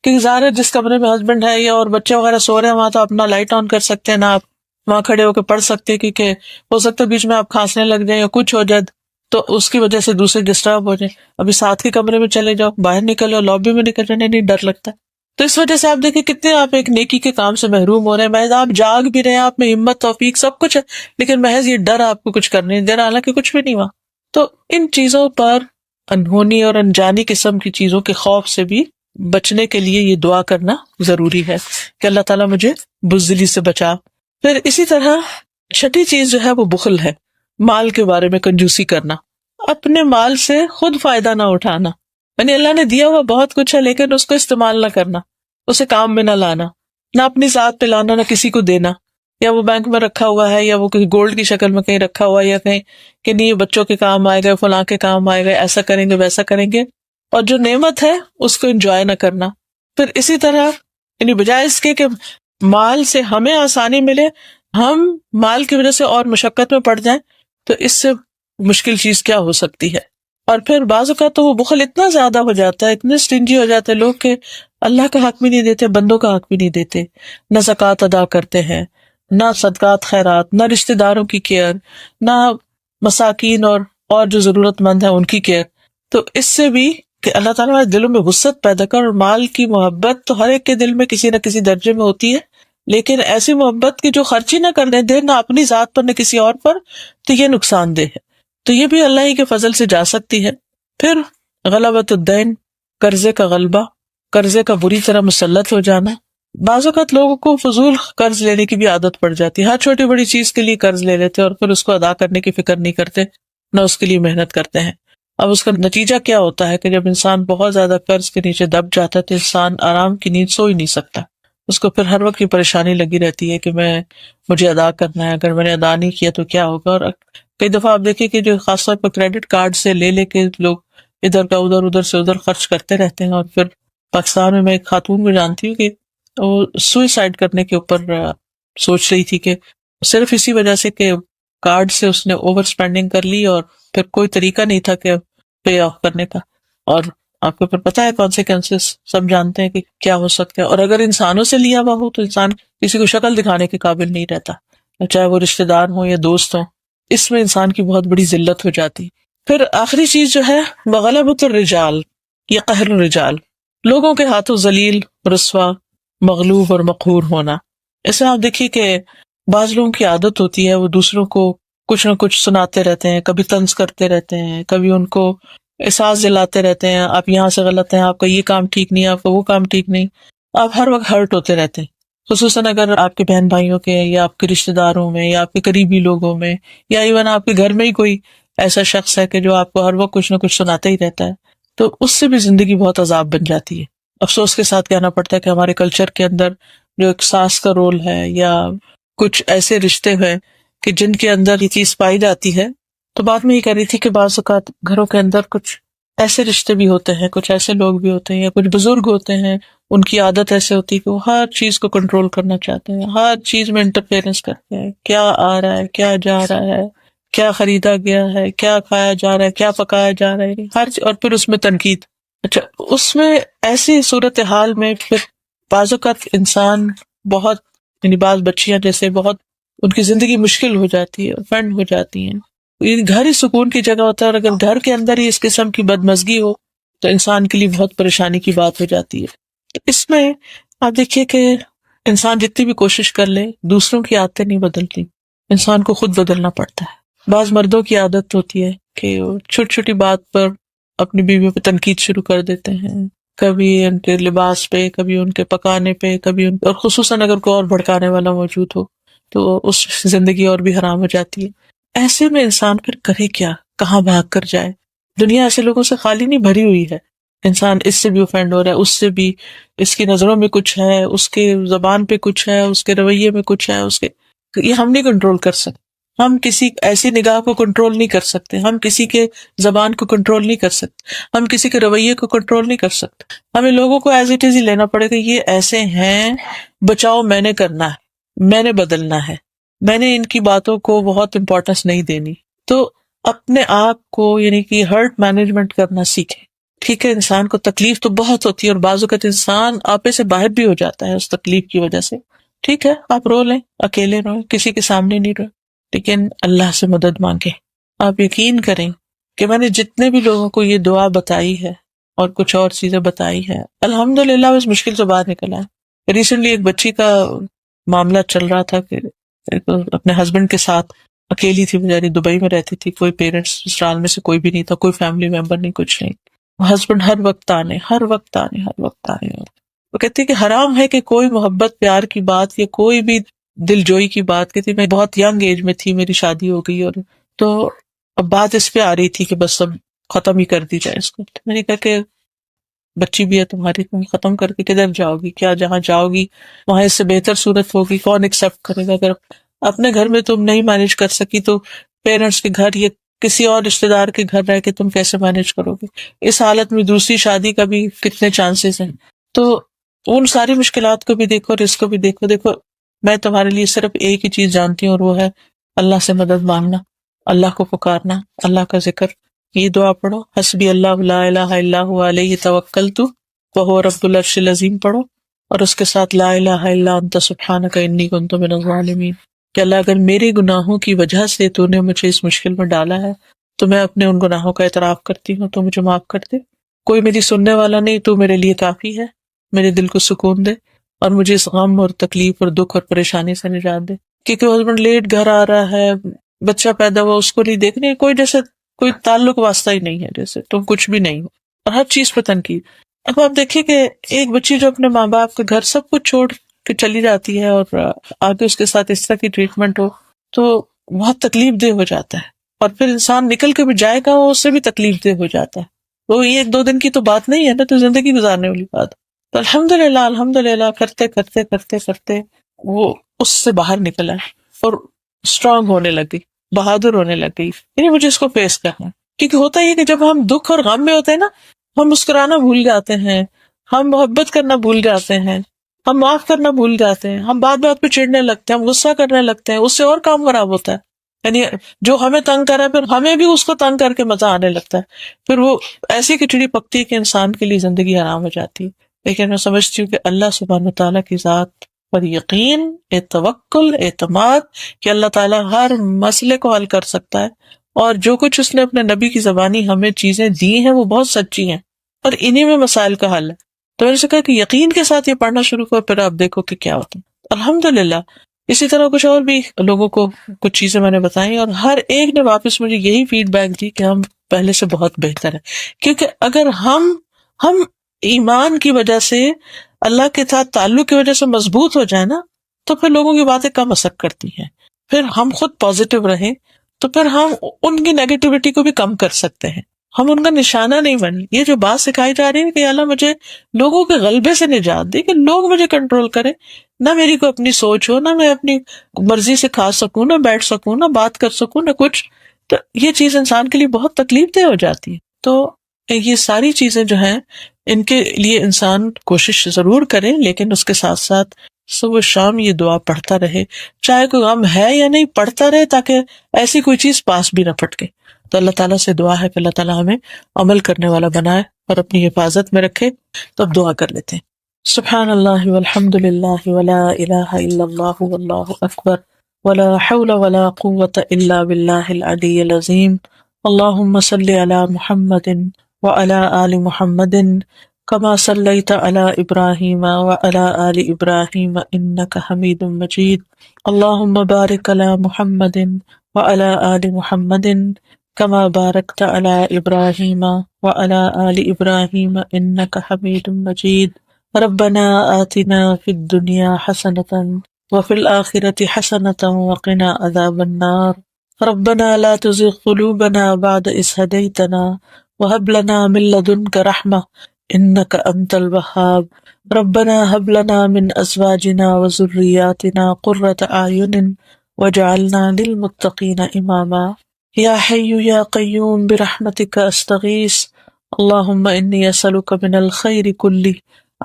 کیونکہ ظاہر ہے جس کمرے میں ہسبینڈ ہے یا اور بچے وغیرہ سو رہے ہیں وہاں تو اپنا لائٹ آن کر سکتے ہیں، نہ آپ وہاں کھڑے ہو کے پڑھ سکتے، کیونکہ ہو سکتا ہے بیچ میں آپ کھانسنے لگ جائیں یا کچھ ہو جائے تو اس کی وجہ سے دوسرے ڈسٹرب ہو جائیں۔ ابھی ساتھ کے کمرے میں چلے جاؤ، باہر نکلو، لابی میں نکل جانے نہیں ڈر لگتا ہے۔ تو اس وجہ سے آپ دیکھیں کتنے آپ ایک نیکی کے کام سے محروم ہو رہے ہیں، محض آپ جاگ بھی رہے ہیں، آپ میں ہمت توفیق سب کچھ ہے، لیکن محض یہ ڈر آپ کو کچھ کرنے نہیں دے رہا، حالانکہ کچھ بھی نہیں ہوا۔ تو ان چیزوں پر، انہونی اور انجانی قسم کی چیزوں کے خوف سے بھی بچنے کے لیے یہ دعا کرنا ضروری ہے کہ اللہ تعالیٰ مجھے بزدلی سے بچا۔ پھر اسی طرح چھٹی چیز جو ہے وہ بخل ہے، مال کے بارے میں کنجوسی کرنا، اپنے مال سے خود فائدہ نہ اٹھانا، یعنی اللہ نے دیا ہوا بہت کچھ ہے لیکن اس کو استعمال نہ کرنا، اسے کام میں نہ لانا، نہ اپنی ذات پہ لانا، نہ کسی کو دینا، یا وہ بینک میں رکھا ہوا ہے یا وہ کسی گولڈ کی شکل میں کہیں رکھا ہوا ہے، یا کہیں کہ نہیں بچوں کے کام آئے گا، فلاں کے کام آئے گا، ایسا کریں گے ویسا کریں گے، اور جو نعمت ہے اس کو انجوائے نہ کرنا۔ پھر اسی طرح یعنی بجائے اس کے کہ مال سے ہمیں آسانی ملے، ہم مال کی وجہ سے اور مشقت میں پڑ جائیں، تو اس سے مشکل چیز کیا ہو سکتی ہے۔ اور پھر بعض اوقات تو وہ بخل اتنا زیادہ ہو جاتا ہے، اتنے سٹنجی ہو جاتے ہیں لوگ کہ اللہ کا حق بھی نہیں دیتے، بندوں کا حق بھی نہیں دیتے، نہ زکوٰۃ ادا کرتے ہیں، نہ صدقات خیرات، نہ رشتہ داروں کی کیئر، نہ مساکین اور جو ضرورت مند ہیں ان کی کیئر۔ تو اس سے بھی کہ اللہ تعالیٰ ہمارے دلوں میں وسعت پیدا کر، اور مال کی محبت تو ہر ایک کے دل میں کسی نہ کسی درجے میں ہوتی ہے، لیکن ایسی محبت کی جو خرچی نہ کرنے دے، نہ اپنی ذات پر نہ کسی اور پر، تو یہ نقصان دہ ہے۔ تو یہ بھی اللہ ہی کے فضل سے جا سکتی ہے۔ پھر غلبۃ الدین، قرضے کا غلبہ، قرضے کا بری طرح مسلط ہو جانا۔ بعض اوقات لوگوں کو فضول قرض لینے کی بھی عادت پڑ جاتی ہے، ہر چھوٹی بڑی چیز کے لیے قرض لے لیتے اور پھر اس کو ادا کرنے کی فکر نہیں کرتے، نہ اس کے لیے محنت کرتے ہیں۔ اب اس کا نتیجہ کیا ہوتا ہے کہ جب انسان بہت زیادہ قرض کے نیچے دب جاتا ہے تو انسان آرام کی نیند سو ہی نہیں سکتا، اس کو پھر ہر وقت یہ پریشانی لگی رہتی ہے کہ مجھے ادا کرنا ہے، اگر میں نے ادا نہیں کیا تو کیا ہوگا۔ اور کئی دفعہ آپ دیکھیں کہ جو خاص طور پر کریڈٹ کارڈ سے لے کے لوگ ادھر کا ادھر سے ادھر خرچ کرتے رہتے ہیں، اور پھر پاکستان میں ایک خاتون کو جانتی ہوں کہ وہ سوئسائڈ کرنے کے اوپر سوچ رہی تھی کہ صرف اسی وجہ سے کہ کارڈ سے اس نے اوور اسپینڈنگ کر لی اور پھر کوئی طریقہ نہیں تھا کہ پے آف کرنے کا، اور آپ کو پھر پتا ہے کانسیکوینسز سب جانتے ہیں کہ کیا ہو سکتا ہے۔ اور اگر انسانوں سے لیا ہوا ہو تو انسان کسی کو شکل دکھانے کے قابل نہیں رہتا، چاہے وہ رشتہ دار ہوں یا دوست ہوں، اس میں انسان کی بہت بڑی ذلت ہو جاتی۔ پھر آخری چیز جو ہے غلبۃ الرجال یا قہر الرجال، لوگوں کے ہاتھوں ذلیل، رسوا، مغلوب اور مقہور ہونا۔ اس میں آپ دیکھیے کہ بعض لوگوں کی عادت ہوتی ہے وہ دوسروں کو کچھ نہ کچھ سناتے رہتے ہیں، کبھی طنز کرتے رہتے ہیں، کبھی ان کو احساس دلاتے رہتے ہیں آپ یہاں سے غلط ہیں، آپ کا یہ کام ٹھیک نہیں، آپ کا وہ کام ٹھیک نہیں، آپ ہر وقت ہرٹ ہوتے رہتے ہیں، خصوصاً اگر آپ کے بہن بھائیوں کے یا آپ کے رشتہ داروں میں یا آپ کے قریبی لوگوں میں یا ایون آپ کے گھر میں ہی کوئی ایسا شخص ہے کہ جو آپ کو ہر وقت کچھ نہ کچھ سناتا ہی رہتا ہے، تو اس سے بھی زندگی بہت عذاب بن جاتی ہے۔ افسوس کے ساتھ کہنا پڑتا ہے کہ ہمارے کلچر کے اندر جو ایک ساس کا رول ہے یا کچھ ایسے رشتے ہیں کہ جن کے اندر یہ چیز پائی جاتی ہے، تو بات میں یہ کہہ رہی تھی کہ بعض اوقات گھروں کے اندر کچھ ایسے رشتے بھی ہوتے ہیں، کچھ ایسے لوگ بھی ہوتے ہیں یا کچھ بزرگ ہوتے ہیں، ان کی عادت ایسے ہوتی ہے کہ وہ ہر چیز کو کنٹرول کرنا چاہتے ہیں، ہر چیز میں انٹرفیئرنس کرتے ہیں، کیا آ رہا ہے، کیا جا رہا ہے، کیا خریدا گیا ہے، کیا کھایا جا رہا ہے، کیا پکایا جا رہا ہے، اور پھر اس میں تنقید۔ اچھا، اس میں ایسی صورتحال میں پھر بعض اوقات انسان بہت، یعنی بعض بچیاں جیسے بہت ان کی زندگی مشکل ہو جاتی ہے، فنڈ ہو جاتی ہیں۔ یہ گھر ہی سکون کی جگہ ہوتا ہے، اور اگر گھر کے اندر ہی اس قسم کی بدمزگی ہو تو انسان کے لیے بہت پریشانی کی بات ہو جاتی ہے۔ تو اس میں آپ دیکھیے کہ انسان جتنی بھی کوشش کر لے دوسروں کی عادتیں نہیں بدلتی، انسان کو خود بدلنا پڑتا ہے۔ بعض مردوں کی عادت ہوتی ہے کہ وہ چھوٹی چھوٹی بات پر اپنی بیویوں پہ تنقید شروع کر دیتے ہیں، کبھی ان کے لباس پہ، کبھی ان کے پکانے پہ، کبھی ان اور خصوصاً اگر کوئی اور بھڑکانے والا موجود ہو تو اس زندگی اور بھی حرام ہو جاتی ہے۔ ایسے میں انسان پھر کرے کیا، کہاں بھاگ کر جائے؟ دنیا ایسے لوگوں سے خالی نہیں بھری ہوئی ہے، انسان اس سے بھی اوفینڈ ہو رہا ہے، اس سے بھی، اس کی نظروں میں کچھ ہے، اس کے زبان پہ کچھ ہے، اس کے رویے میں کچھ ہے، اس کے یہ ہم نہیں کنٹرول کر سکتے۔ ہم کسی ایسی نگاہ کو کنٹرول نہیں کر سکتے، ہم کسی کے زبان کو کنٹرول نہیں کر سکتے، ہم کسی کے رویے کو کنٹرول نہیں کر سکتے۔ ہمیں لوگوں کو ایز اٹ از ہی لینا پڑے گا، یہ ایسے ہیں، بچاؤ میں نے کرنا ہے، میں نے بدلنا ہے، میں نے ان کی باتوں کو بہت امپورٹنس نہیں دینی۔ تو اپنے آپ کو یعنی کہ ہرٹ مینجمنٹ کرنا سیکھیں۔ ٹھیک ہے، انسان کو تکلیف تو بہت ہوتی ہے اور بعض اوقات انسان آپے سے باہر بھی ہو جاتا ہے اس تکلیف کی وجہ سے۔ ٹھیک ہے، آپ رو لیں، اکیلے روئیں، کسی کے سامنے نہیں روئیں، لیکن اللہ سے مدد مانگیں۔ آپ یقین کریں کہ میں نے جتنے بھی لوگوں کو یہ دعا بتائی ہے اور کچھ اور چیزیں بتائی ہیں، الحمدللہ اس مشکل سے باہر نکل آئے۔ ریسنٹلی ایک بچی کا معاملہ چل رہا تھا کہ اپنے ہسبینڈ کے ساتھ اکیلی تھی، بیچاری دبئی میں رہتی تھی، کوئی پیرنٹس سسرال میں سے کوئی بھی نہیں تھا، کوئی فیملی ممبر نہیں، کچھ نہیں۔ ہسبینڈ ہر وقت آنے وہ کہتی کہ حرام ہے کہ کوئی محبت پیار کی بات یا کوئی بھی دل جوئی کی بات، کہتی میں بہت ینگ ایج میں تھی، میری شادی ہو گئی، اور تو اب بات اس پہ آ رہی تھی کہ بس سب ختم ہی کر دی جائے اس کو۔ میں نے کہا کہ بچی بھی ہے تمہاری، تم ختم کر کے کدھر جاؤ گی؟ کیا جہاں جاؤ گی وہاں اس سے بہتر صورت ہوگی، کون ایکسپٹ کرے گا؟ اگر اپنے گھر میں تم نہیں مینج کر سکی تو پیرنٹس کے گھر یا کسی اور رشتے دار کے گھر رہ کے تم کیسے مینج کرو گے؟ اس حالت میں دوسری شادی کا بھی کتنے چانسز ہیں؟ تو ان ساری مشکلات کو بھی دیکھو اور اس کو بھی دیکھو۔ دیکھو میں تمہارے لیے صرف ایک ہی چیز جانتی ہوں اور وہ ہے اللہ سے مدد مانگنا، اللہ کو پکارنا، اللہ کا ذکر۔ یہ دعا پڑھو، حسبی اللہ لا الہ الا هو علیہ توکلت وہو رب العرش العظیم پڑھو، اور اس کے ساتھ لا الہ الا انت سبحانک انی کنت من الظالمین، کہ اللہ اگر میرے گناہوں کی وجہ سے تو نے مجھے اس مشکل میں ڈالا ہے تو میں اپنے ان گناہوں کا اعتراف کرتی ہوں، تو مجھے معاف کر دے۔ کوئی میری سننے والا نہیں، تو میرے لیے کافی ہے، میرے دل کو سکون دے اور مجھے اس غم اور تکلیف اور دکھ اور پریشانی سے نجات دے۔ کیونکہ ہسبینڈ لیٹ گھر آ رہا ہے، بچہ پیدا ہوا، اس کو نہیں دیکھنے، کوئی جیسے کوئی تعلق واسطہ ہی نہیں ہے، جیسے تم کچھ بھی نہیں ہو، اور ہر چیز پہ تنقید۔ اب آپ دیکھیے کہ ایک بچی جو اپنے ماں باپ کے گھر سب کچھ چھوڑ کے چلی جاتی ہے اور آگے اس کے ساتھ اس طرح کی ٹریٹمنٹ ہو تو بہت تکلیف دہ ہو جاتا ہے، اور پھر انسان نکل کے بھی جائے گا وہ اس سے بھی تکلیف دہ ہو جاتا ہے۔ وہ یہ ایک دو دن کی تو بات نہیں ہے نا، تو زندگی گزارنے والی بات۔ تو الحمدللہ کرتے کرتے کرتے کرتے وہ اس سے باہر نکلا اور اسٹرانگ ہونے لگ گئی، بہادر ہونے لگ گئی، یعنی مجھے اس کو فیس کرنا ہے۔ کیونکہ ہوتا یہ کہ جب ہم دکھ اور غم میں ہوتے ہیں نا، ہم مسکرانا بھول جاتے ہیں، ہم محبت کرنا بھول جاتے ہیں، ہم معاف کرنا بھول جاتے ہیں، ہم بات بات پہ چڑھنے لگتے ہیں، ہم غصہ کرنے لگتے ہیں، اس سے اور کام خراب ہوتا ہے۔ یعنی جو ہمیں تنگ کرا ہے پھر ہمیں بھی اس کو تنگ کر کے مزہ آنے لگتا ہے، پھر وہ ایسی کھچڑی پکتی ہے کہ انسان کے لیے زندگی حرام ہو جاتی ہے۔ لیکن میں سمجھتی ہوں کہ اللہ سبحانہ وتعالیٰ کی ذات پر یقین، توکل، اعتماد کہ اللہ تعالیٰ ہر مسئلے کو حل کر سکتا ہے، اور جو کچھ اس نے اپنے نبی کی زبانی ہمیں چیزیں دی ہیں وہ بہت سچی ہیں، اور انہی میں مسائل کا حل ہے۔ تو میں نے کہا کہ یقین کے ساتھ یہ پڑھنا شروع کرو، پھر آپ دیکھو کہ کیا ہوتا ہے۔ الحمدللہ اسی طرح کچھ اور بھی لوگوں کو کچھ چیزیں میں نے بتائیں، اور ہر ایک نے واپس مجھے یہی فیڈ بیک دی کہ ہم پہلے سے بہت بہتر ہیں۔ کیونکہ اگر ہم ایمان کی وجہ سے، اللہ کے ساتھ تعلق کی وجہ سے مضبوط ہو جائے نا، تو پھر لوگوں کی باتیں کم اثر کرتی ہیں، پھر ہم خود پازیٹیو رہیں تو پھر ہم ان کی نیگیٹیوٹی کو بھی کم کر سکتے ہیں، ہم ان کا نشانہ نہیں بنے۔ یہ جو بات سکھائی جا رہی ہے کہ اللہ مجھے لوگوں کے غلبے سے نجات دے، کہ لوگ مجھے کنٹرول کریں، نہ میری کو اپنی سوچ ہو، نہ میں اپنی مرضی سے کھا سکوں، نہ بیٹھ سکوں، نہ بات کر سکوں، نہ کچھ، تو یہ چیز انسان کے لیے بہت تکلیف دہ ہو جاتی ہے۔ تو یہ ساری چیزیں جو ہیں ان کے لیے انسان کوشش ضرور کرے، لیکن اس کے ساتھ ساتھ صبح شام یہ دعا پڑھتا رہے، چاہے کوئی غم ہے یا نہیں، پڑھتا رہے، تاکہ ایسی کوئی چیز پاس بھی نہ پھٹکے۔ تو اللہ تعالیٰ سے دعا ہے کہ اللہ تعالیٰ ہمیں عمل کرنے والا بنائے اور اپنی حفاظت میں رکھے۔ تو اب دعا کر لیتے ہیں۔ سبحان اللہ والحمد للہ ولا الہ الا اللہ واللہ اکبر ولا حول ولا قوة الا باللہ العلی العظیم۔ اللہم صلی علی محمد وعلی آل محمد کما صلیت علی ابراہیم وعلی آل ابراہیم انک حمید مجید۔ اللہم بارک علی محمد وعلی آل محمد كما باركت على إبراهيم وعلى آل إبراهيم إنك حميد مجيد. ربنا آتنا في الدنيا حسنة وفي الآخرة حسنة وقنا عذاب النار. ربنا لا تزغ قلوبنا بعد إذ هديتنا وهب لنا من لدنك رحمة إنك أنت الوهاب. ربنا هب لنا من أزواجنا وذرياتنا قرة أعين واجعلنا للمتقين إماما. يا حي يا قيوم برحمتك أستغيث. اللهم إني أسألك من الخير كله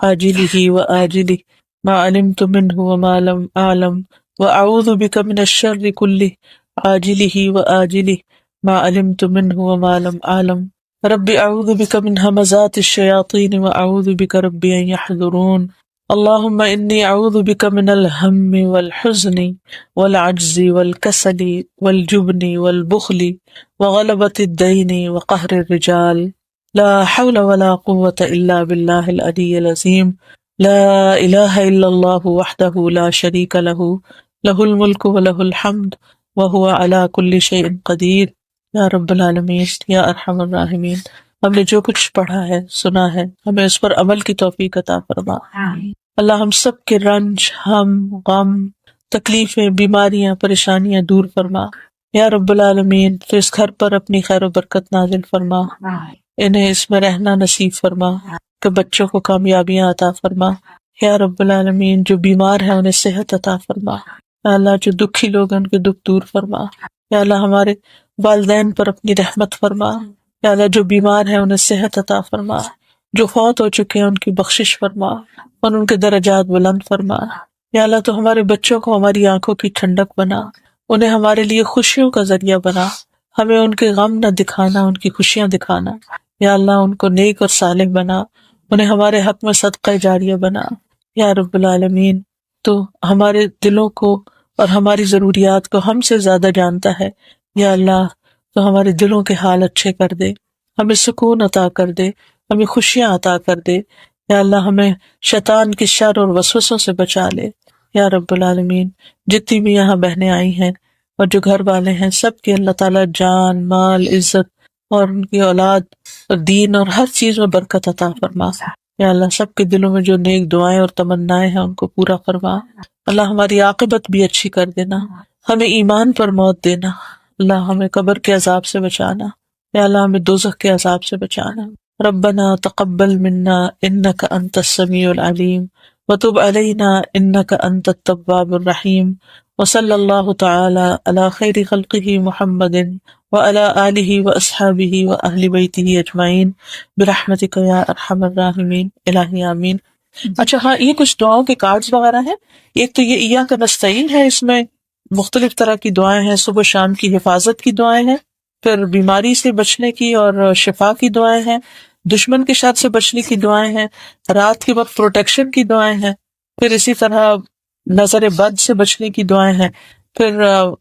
عاجله وآجله ما علمت منه وما لم أعلم، وأعوذ بك من الشر كله عاجله وآجله ما علمت منه وما لم أعلم. رب أعوذ بك من همزات الشياطين وأعوذ بك رب أن يحضرون. اللهم إني أعوذ بك من الهم والحزن والعجز والكسل والجبن والبخل وغلبة الدين وقهر الرجال. لا حول ولا قوة إلا بالله العلي العظيم. لا إله إلا الله وحده لا شريك له، له الملك وله الحمد وهو على كل شيء قدير. یا رب العالمین، یا ارحم الراحمین، ہم نے جو کچھ پڑھا ہے سنا ہے ہمیں اس پر عمل کی توفیق عطا فرما۔ اللہ ہم سب کے رنج، ہم، غم، تکلیفیں، بیماریاں، پریشانیاں دور فرما۔ یا رب العالمین، تو اس گھر پر اپنی خیر و برکت نازل فرما، انہیں اس میں رہنا نصیب فرما، کہ بچوں کو کامیابیاں عطا فرما۔ یا رب العالمین، جو بیمار ہیں انہیں صحت عطا فرما۔ یا اللہ، جو دکھی لوگ ہیں ان کے دکھ دور فرما۔ یا اللہ، ہمارے والدین پر اپنی رحمت فرما۔ یا اللہ، جو بیمار ہیں انہیں صحت عطا فرما، جو فوت ہو چکے ہیں ان کی بخشش فرما اور ان کے درجات بلند فرما۔ یا اللہ، تو ہمارے بچوں کو ہماری آنکھوں کی ٹھنڈک بنا، انہیں ہمارے لیے خوشیوں کا ذریعہ بنا، ہمیں ان کے غم نہ دکھانا، ان کی خوشیاں دکھانا۔ یا اللہ، ان کو نیک اور صالح بنا، انہیں ہمارے حق میں صدقہ جاریہ بنا۔ یا رب العالمین، تو ہمارے دلوں کو اور ہماری ضروریات کو ہم سے زیادہ جانتا ہے۔ یا اللہ، تو ہمارے دلوں کے حال اچھے کر دے، ہمیں سکون عطا کر دے، ہمیں خوشیاں عطا کر دے۔ یا اللہ، ہمیں شیطان کے شر اور وسوسوں سے بچا لے۔ یا رب العالمین، جتنی بھی یہاں بہنیں آئی ہیں اور جو گھر والے ہیں، سب کے اللہ تعالیٰ جان، مال، عزت اور ان کی اولاد اور دین اور ہر چیز میں برکت عطا فرما۔ یا اللہ، سب کے دلوں میں جو نیک دعائیں اور تمنائیں ہیں ان کو پورا فرما۔ اللہ، ہماری عاقبت بھی اچھی کر دینا، ہمیں ایمان پر موت دینا۔ اللہ، ہمیں قبر کے عذاب سے بچانا۔ یا اللہ، ہمیں دوزخ کے عذاب سے بچانا۔ ربنا تقبل منا انک انت السمیع العلیم وتب علینا انک انت التواب الرحیم، وصلی اللہ تعالی علی خیر خلقہ محمد وعلی آلہ واصحابہ واہل بیتہ اجمعین برحمتک یا ارحم الراحمین۔ الہی آمین۔ اچھا ہاں، یہ کچھ دعاؤں کے کارڈز وغیرہ ہیں۔ ایک تو یہ ایاک نستعین ہے، اس میں مختلف طرح کی دعائیں ہیں، صبح شام کی حفاظت کی دعائیں ہیں، پھر بیماری سے بچنے کی اور شفا کی دعائیں ہیں، دشمن کے شر سے بچنے کی دعائیں ہیں، رات کے وقت پروٹیکشن کی دعائیں ہیں، پھر اسی طرح نظر بد سے بچنے کی دعائیں ہیں، پھر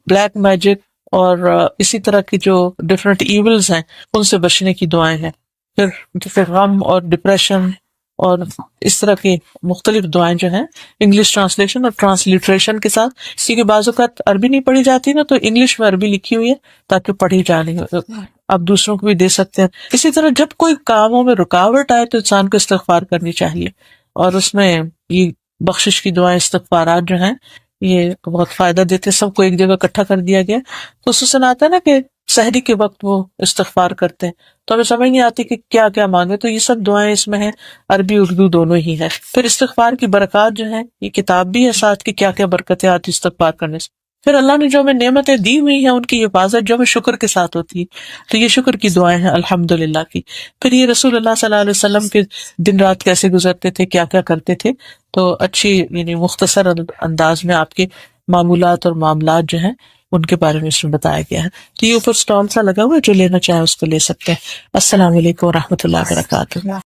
بلیک میجک اور اسی طرح کی جو ڈفرینٹ ایولز ہیں ان سے بچنے کی دعائیں ہیں، پھر غم اور ڈپریشن اور اس طرح کی مختلف دعائیں جو ہیں انگلش ٹرانسلیشن اور ٹرانسلیٹریشن کے ساتھ، کیونکہ بعض اوقات عربی نہیں پڑھی جاتی نا، تو انگلش میں عربی لکھی ہوئی ہے تاکہ پڑھی جانی ہو، آپ دوسروں کو بھی دے سکتے ہیں۔ اسی طرح جب کوئی کاموں میں رکاوٹ آئے تو انسان کو استغفار کرنی چاہیے، اور اس میں یہ بخشش کی دعائیں، استغفارات جو ہیں یہ بہت فائدہ دیتے، سب کو ایک جگہ اکٹھا کر دیا گیا۔ خصوصاً آتا ہے نا کہ سحری کے وقت وہ استغفار کرتے ہیں تو ہمیں سمجھ نہیں آتی کہ کیا کیا مانگے، تو یہ سب دعائیں اس میں ہیں، عربی اردو دونوں ہی ہے۔ پھر استغفار کی برکات جو ہیں، یہ کتاب بھی ہے ساتھ کی کیا کیا برکتیں آتی استغفار کرنے سے۔ پھر اللہ نے جو ہمیں نعمتیں دی ہوئی ہیں ان کی حفاظت جو ہمیں شکر کے ساتھ ہوتی ہے، تو یہ شکر کی دعائیں ہیں الحمدللہ کی۔ پھر یہ رسول اللہ صلی اللہ علیہ وسلم کے دن رات کیسے گزرتے تھے، کیا کیا کرتے تھے، تو اچھی یعنی مختصر انداز میں آپ کے معمولات اور معاملات جو ہیں ان کے بارے میں اس میں بتایا گیا ہے۔ تو یہ اوپر اسٹال سا لگا ہوا ہے، جو لینا چاہے اس کو لے سکتے ہیں۔ السلام علیکم و رحمۃ اللہ وبرکاتہ۔